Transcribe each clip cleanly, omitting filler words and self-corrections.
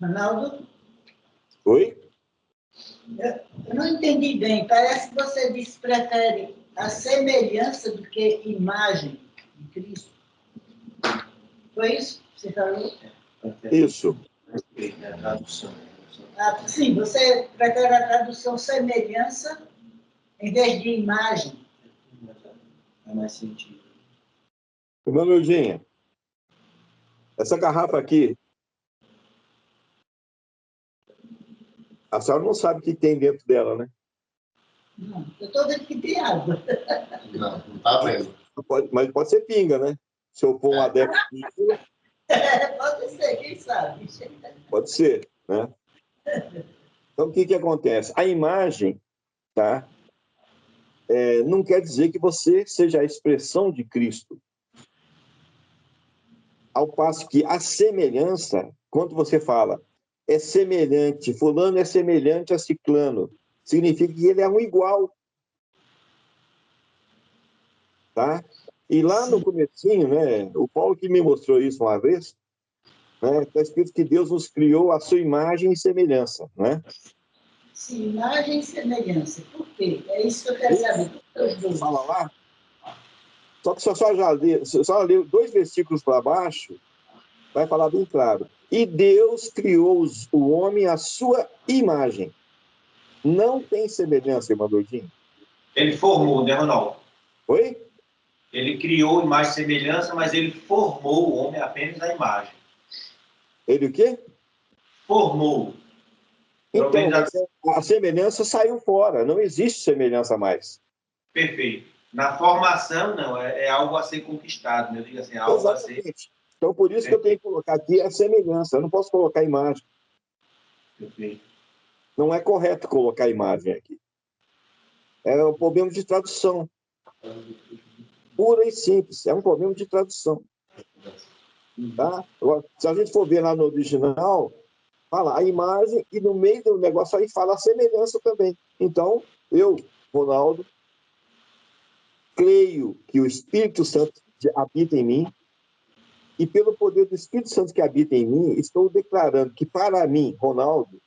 Ronaldo? Oi? Eu não entendi bem. Parece que você disse que prefere a semelhança do que imagem de Cristo. Foi isso que você falou? Isso. A tradução. Sim, você prefere a tradução semelhança em vez de imagem. Faz mais sentido. Irmã Lourdinha, essa garrafa aqui, a senhora não sabe o que tem dentro dela, né? Não, eu estou vendo que tem água. Não está vendo. Mas pode ser pinga, né? Se eu for um adepto disso, Pode ser, quem sabe? pode ser, né? Então, o que acontece? A imagem, tá? Não quer dizer que você seja a expressão de Cristo. Ao passo que a semelhança, quando você fala é semelhante, fulano é semelhante a ciclano, significa que ele é um igual. Tá? E lá no comecinho, né, o Paulo que me mostrou isso uma vez, né, está escrito que Deus nos criou a sua imagem e semelhança, né? Sim, imagem e semelhança. Por quê? É isso que eu quero saber. Fala lá. Só que se só ler 2 versículos para baixo, vai falar bem claro. E Deus criou o homem à sua imagem. Não tem semelhança, irmão Doidinho. Ele formou, né, Ronaldo? Oi? Ele criou imagem e semelhança, mas ele formou o homem apenas à imagem. Ele o quê? Formou. Então, a semelhança saiu fora. Não existe semelhança mais. Perfeito. Na formação, não, é algo a ser conquistado, né? Eu digo assim, algo Exatamente. a ser... Então, por isso que eu tenho que colocar aqui a semelhança. Eu não posso colocar imagem. Perfeito. Não é correto colocar imagem aqui. É um problema de tradução. Pura e simples. É um problema de tradução. Tá? Agora, se a gente for ver lá no original, fala a imagem e no meio do negócio aí fala a semelhança também. Então, eu, Ronaldo, creio que o Espírito Santo habita em mim e pelo poder do Espírito Santo que habita em mim, estou declarando que para mim, Ronaldo,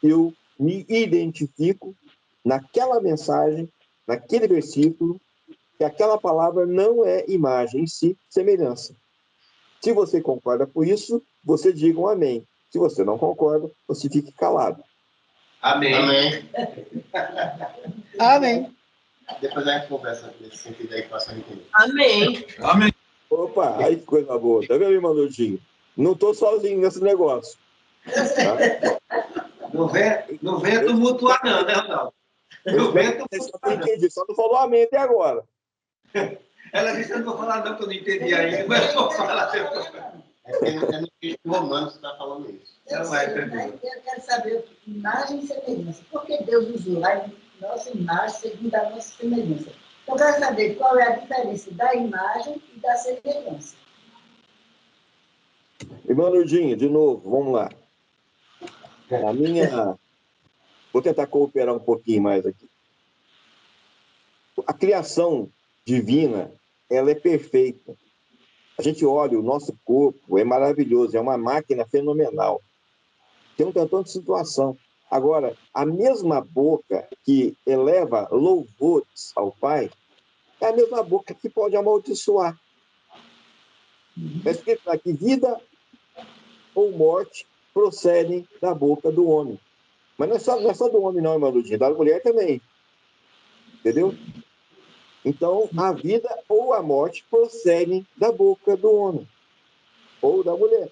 eu me identifico naquela mensagem, naquele versículo, que aquela palavra não é imagem em si, semelhança. Se você concorda com isso, você diga um amém. Se você não concorda, você fique calado. Amém. Amém. Amém. Depois a gente conversa nesse sentido aí que você entender. Amém. Amém. Opa, aí que coisa boa. Tá vendo, irmão Nordinho? Não estou sozinho nesse negócio. Tá? Não venha tumultuar não, né, Ronaldo? Não venha tumultuar não. Só não falou amém até agora. Ela disse, eu não vou falar não, que eu não entendi ainda, mas eu vou falar depois. É no texto romano que você está falando isso. Eu quero saber imagem e semelhança. Por que Deus usou a nossa imagem segundo a nossa semelhança? Eu quero saber qual é a diferença da imagem e da semelhança. Irmão Nordinho, de novo, vamos lá. Vou tentar cooperar um pouquinho mais aqui. A criação divina, ela é perfeita. A gente olha, o nosso corpo é maravilhoso, é uma máquina fenomenal. Tem um tantão de situação. Agora, a mesma boca que eleva louvores ao Pai, é a mesma boca que pode amaldiçoar. Está escrito aqui, vida ou morte procedem da boca do homem. Mas não é só do homem, não, irmão Ludinho, da mulher também. Entendeu? Então, a vida ou a morte procedem da boca do homem ou da mulher.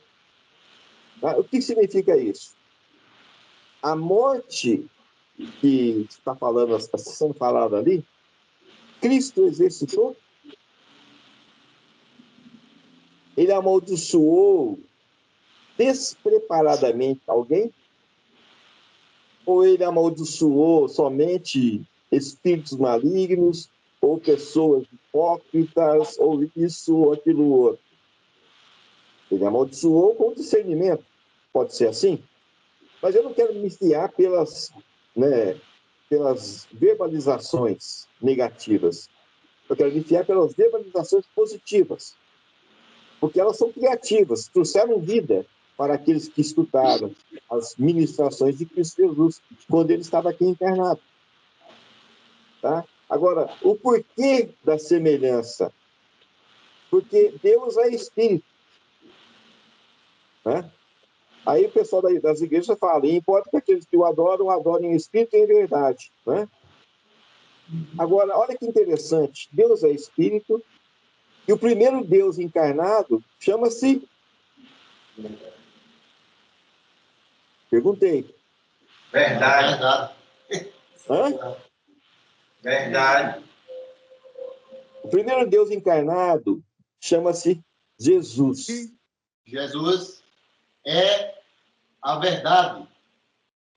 Tá? O que significa isso? A morte que está sendo falada ali, Cristo exercitou. Ele amaldiçoou despreparadamente alguém? Ou ele amaldiçoou somente espíritos malignos, ou pessoas hipócritas, ou isso, ou aquilo outro? Ele amaldiçoou com discernimento. Pode ser assim? Mas eu não quero me fiar pelas verbalizações negativas. Eu quero me fiar pelas verbalizações positivas. Porque elas são criativas, trouxeram vida para aqueles que escutaram as ministrações de Cristo Jesus, quando ele estava aqui encarnado. Tá? Agora, o porquê da semelhança? Porque Deus é Espírito. Né? Aí o pessoal das igrejas fala, e importa que aqueles que o adoram, adorem em Espírito e em verdade. Né? Agora, olha que interessante, Deus é Espírito, e o primeiro Deus encarnado chama-se... Perguntei. Verdade. Hã? Verdade. O primeiro Deus encarnado chama-se Jesus. Jesus é a verdade.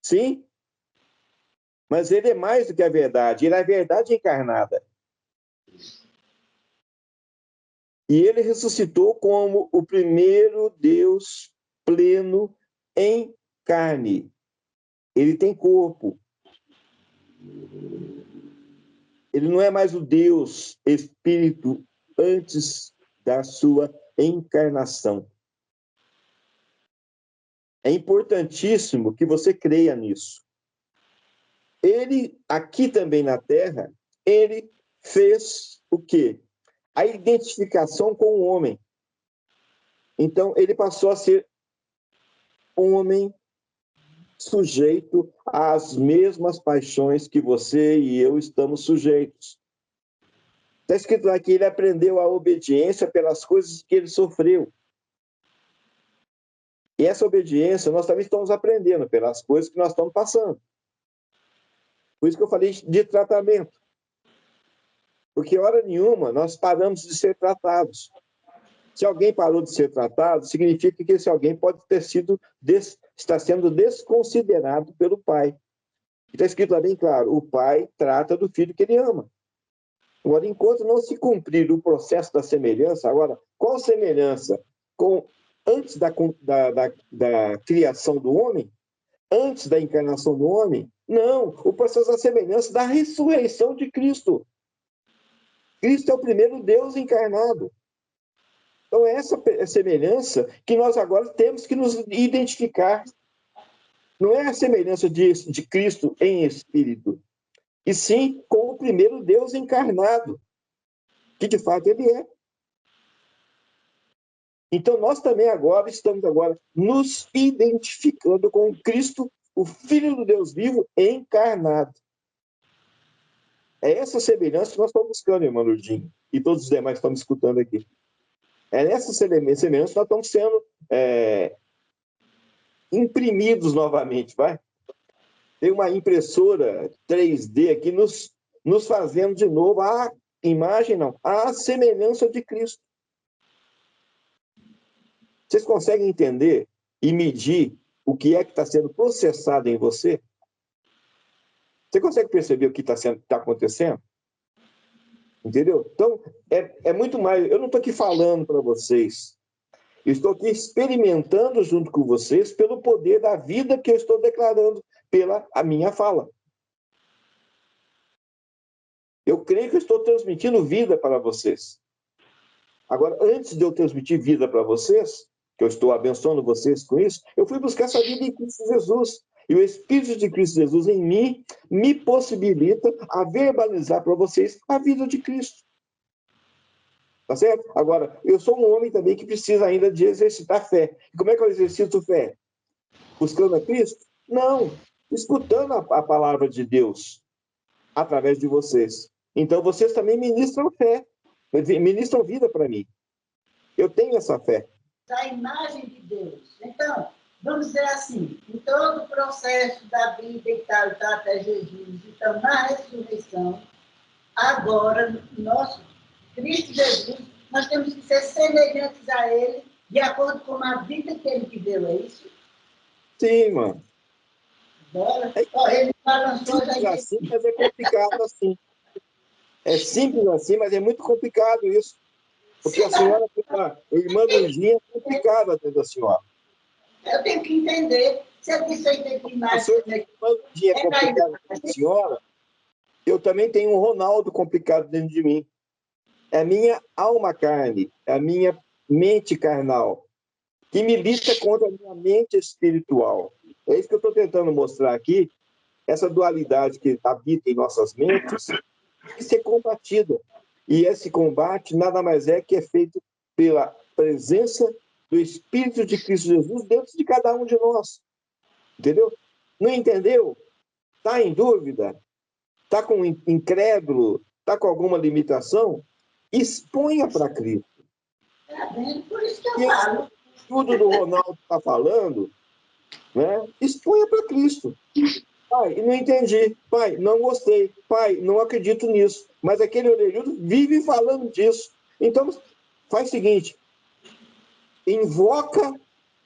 Sim, mas ele é mais do que a verdade, ele é a verdade encarnada. E ele ressuscitou como o primeiro Deus pleno em carne. Ele tem corpo. Ele não é mais o Deus Espírito antes da sua encarnação. É importantíssimo que você creia nisso. Ele, aqui também na Terra, ele fez o quê? A identificação com o homem. Então, ele passou a ser homem sujeito às mesmas paixões que você e eu estamos sujeitos. Está escrito lá que ele aprendeu a obediência pelas coisas que ele sofreu. E essa obediência nós também estamos aprendendo pelas coisas que nós estamos passando. Por isso que eu falei de tratamento. Porque, hora nenhuma, nós paramos de ser tratados. Se alguém parou de ser tratado, significa que esse alguém pode ter sido, está sendo desconsiderado pelo pai. Está escrito lá bem claro, o pai trata do filho que ele ama. Agora, enquanto não se cumprir o processo da semelhança, agora, qual semelhança? Antes da criação do homem? Antes da encarnação do homem? Não, o processo da semelhança da ressurreição de Cristo. Cristo é o primeiro Deus encarnado. Então, é essa semelhança que nós agora temos que nos identificar. Não é a semelhança de Cristo em espírito, e sim com o primeiro Deus encarnado, que de fato ele é. Então, nós também estamos nos identificando com Cristo, o Filho do Deus vivo, encarnado. É essa semelhança que nós estamos buscando, irmão Lourdinho, e todos os demais que estão me escutando aqui. É nessa semelhança que nós estamos sendo imprimidos novamente, vai? Tem uma impressora 3D aqui nos fazendo de novo a imagem, não, a semelhança de Cristo. Vocês conseguem entender e medir o que é que está sendo processado em você? Você consegue perceber o que está acontecendo? Entendeu? Então, é muito mais... Eu não estou aqui falando para vocês. Eu estou aqui experimentando junto com vocês pelo poder da vida que eu estou declarando pela a minha fala. Eu creio que eu estou transmitindo vida para vocês. Agora, antes de eu transmitir vida para vocês, que eu estou abençoando vocês com isso, eu fui buscar essa vida em Cristo Jesus. E o Espírito de Cristo Jesus em mim me possibilita a verbalizar para vocês a vida de Cristo. Tá certo? Agora, eu sou um homem também que precisa ainda de exercitar fé. E como é que eu exercito fé? Buscando a Cristo? Não. Escutando a palavra de Deus através de vocês. Então, vocês também ministram fé. Ministram vida para mim. Eu tenho essa fé. A imagem de Deus. Então, vamos dizer assim, em todo o processo da vida e tal, até Jesus, então, na ressurreição, agora, nosso Cristo Jesus, nós temos que ser semelhantes a Ele, de acordo com a vida que Ele viveu, é isso? Sim, mano. Bora. Ele balançou já. É assim, mas é complicado assim. É simples assim, mas é muito complicado isso. Porque a senhora, a irmã Lourdinha, é complicada dentro da senhora. Eu tenho que entender. Se eu disse eu tenho que A senhora, a irmã Lourdinha é complicada dentro da senhora, eu também tenho um Ronaldo complicado dentro de mim. É a minha alma carne, é a minha mente carnal. que milita contra a minha mente espiritual. É isso que eu estou tentando mostrar aqui, essa dualidade que habita em nossas mentes, tem que ser combatida. E esse combate nada mais é que é feito pela presença do Espírito de Cristo Jesus dentro de cada um de nós. Entendeu? Não entendeu? Está em dúvida? Está com incrédulo? Está com alguma limitação? Exponha para Cristo. Tá vendo? Por isso que eu falo. Tudo do Ronaldo está falando, né? Exponha para Cristo. Pai, não entendi. Pai, não gostei. Pai, não acredito nisso. Mas aquele orelhudo vive falando disso. Então, faz o seguinte. Invoca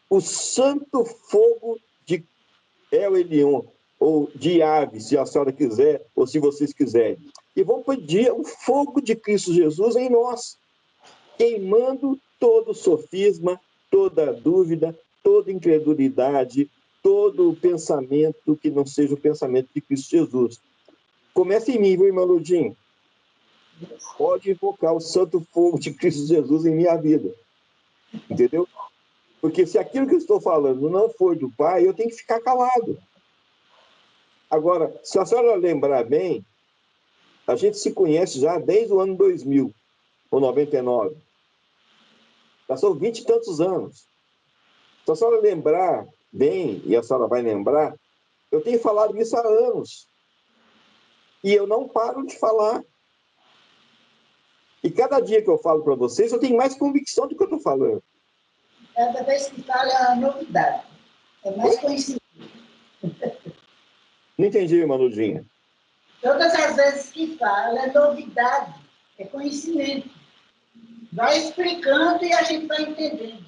o santo fogo de El Elyon, ou de Ave, se a senhora quiser, ou se vocês quiserem. E vamos pedir o fogo de Cristo Jesus em nós, queimando todo sofisma, toda dúvida, toda incredulidade, todo pensamento que não seja o pensamento de Cristo Jesus. Comece em mim, viu, irmão Ludinho? Pode invocar o santo fogo de Cristo Jesus em minha vida. Entendeu? Porque se aquilo que eu estou falando não for do Pai, eu tenho que ficar calado. Agora, se a senhora lembrar bem, a gente se conhece já desde o ano 2000, ou 99. Passou 20 e tantos anos. Se a senhora lembrar bem, e a senhora vai lembrar, eu tenho falado isso há anos. E eu não paro de falar. E cada dia que eu falo para vocês, eu tenho mais convicção do que eu estou falando. Cada vez que fala é uma novidade. É mais conhecido. Não entendi, irmã Ludinha. Todas as vezes que fala é novidade, é conhecimento. Vai explicando e a gente vai entendendo.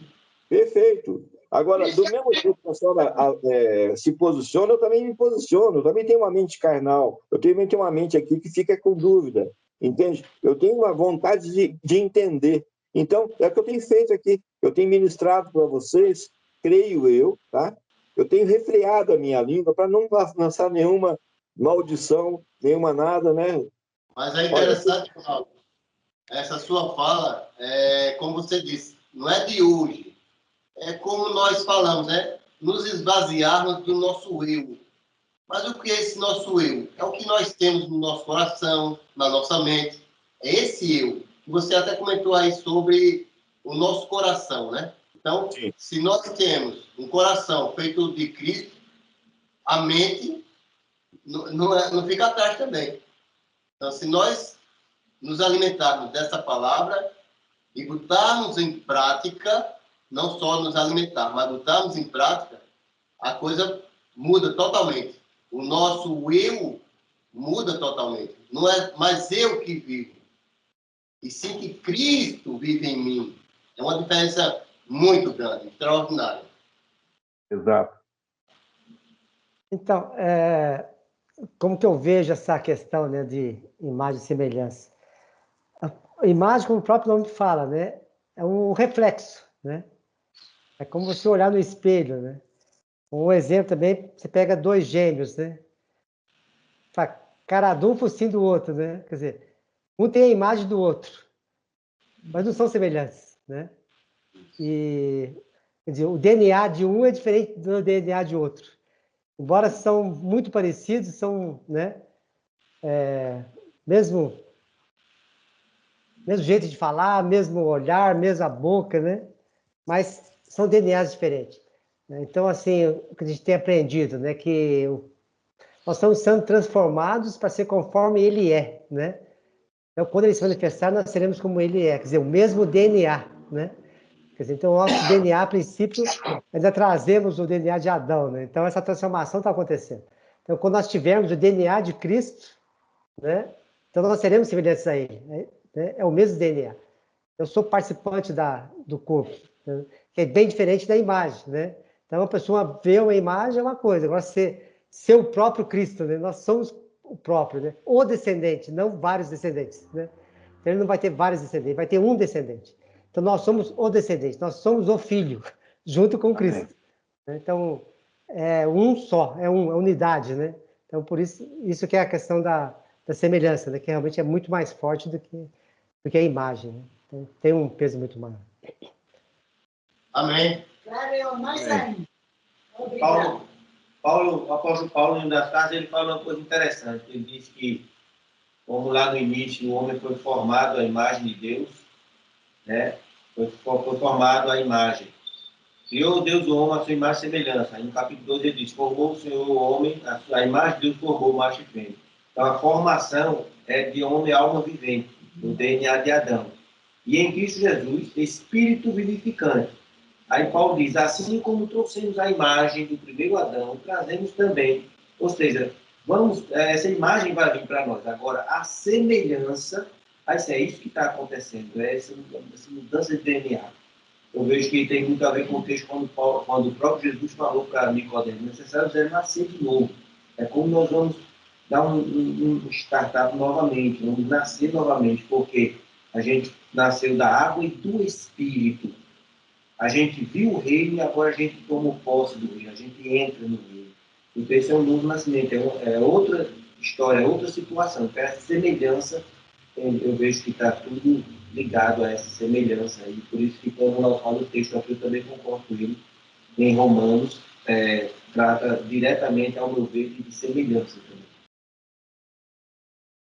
Perfeito. Agora, do mesmo jeito que a senhora se posiciona, eu também me posiciono. Eu também tenho uma mente carnal. Eu também tenho uma mente aqui que fica com dúvida. Entende? Eu tenho uma vontade de entender. Então, é o que eu tenho feito aqui. Eu tenho ministrado para vocês, creio eu, tá? Eu tenho refreado a minha língua para não lançar nenhuma maldição, nenhuma nada, né? Mas é interessante, Ronaldo, essa sua fala, como você disse, não é de hoje. É como nós falamos, né? Nos esvaziarmos do nosso eu. Mas o que é esse nosso eu? É o que nós temos no nosso coração, na nossa mente. É esse eu. Você até comentou aí sobre o nosso coração, né? Então, Sim. se nós temos um coração feito de Cristo, a mente não fica atrás também. Então, se nós nos alimentarmos dessa palavra e botarmos em prática, não só nos alimentar, mas botarmos em prática, a coisa muda totalmente. O nosso eu muda totalmente. Não é mais eu que vivo, e sim que Cristo vive em mim. É uma diferença muito grande, extraordinária. Exato. Então, como que eu vejo essa questão, né, de imagem e semelhança? A imagem, como o próprio nome fala, né, é um reflexo, né? É como você olhar no espelho, né? Um exemplo também, você pega dois gêmeos, né? Cara de um focinho do outro, né? Quer dizer, um tem a imagem do outro, mas não são semelhantes, né? E, quer dizer, o DNA de um é diferente do DNA de outro. Embora são muito parecidos, são, né? Mesmo jeito de falar, mesmo olhar, mesma boca, né? Mas são DNAs diferentes. Então, assim, o que a gente tem aprendido, né? Que nós estamos sendo transformados para ser conforme ele é, né? Então, quando ele se manifestar, nós seremos como ele é, quer dizer, o mesmo DNA, né? Quer dizer, então, o nosso DNA, a princípio, ainda trazemos o DNA de Adão, né? Então, essa transformação está acontecendo. Então, quando nós tivermos o DNA de Cristo, né? Então, nós seremos semelhantes a ele, né? É o mesmo DNA. Eu sou participante do corpo, né? Que é bem diferente da imagem, né? Então, a pessoa vê uma imagem é uma coisa, agora ser o próprio Cristo, né? Nós somos o próprio, né? O descendente, não vários descendentes, né? Então, ele não vai ter vários descendentes, vai ter um descendente. Então, nós somos o descendente, nós somos o filho, junto com Cristo. Amém. Então, é um só, é unidade, né? Então, por isso que é a questão da semelhança, né? Que realmente é muito mais forte do que a imagem, né? Então, tem um peso muito maior. Amém. Clareou mais ainda. Obrigado. O apóstolo Paulo, em uma das cartas, ele fala uma coisa interessante. Ele diz que, como lá no início, o homem foi formado à imagem de Deus, né? Foi formado à imagem. Criou Deus o homem à sua imagem e semelhança. Aí no capítulo 12 ele diz, formou o Senhor o homem, a imagem de Deus formou o macho e fêmea. Então a formação é de homem e alma vivente, do DNA de Adão. E em Cristo Jesus, espírito vivificante. Aí Paulo diz, assim como trouxemos a imagem do primeiro Adão, trazemos também, ou seja, essa imagem vai vir para nós. Agora, a semelhança, é isso que está acontecendo, é essa mudança de DNA. Eu vejo que tem muito a ver com o texto quando o próprio Jesus falou para Nicodemo, necessário é nascer de novo. É como nós vamos dar um startup novamente, vamos nascer novamente, porque a gente nasceu da água e do Espírito. A gente viu o reino e agora a gente toma posse do reino, a gente entra no reino. Então esse é um novo nascimento, é outra história, é outra situação. Então essa semelhança, eu vejo que está tudo ligado a essa semelhança. E por isso que quando nós falamos o texto aqui, eu também concordo com ele, em Romanos, trata diretamente, ao meu ver, de semelhança também.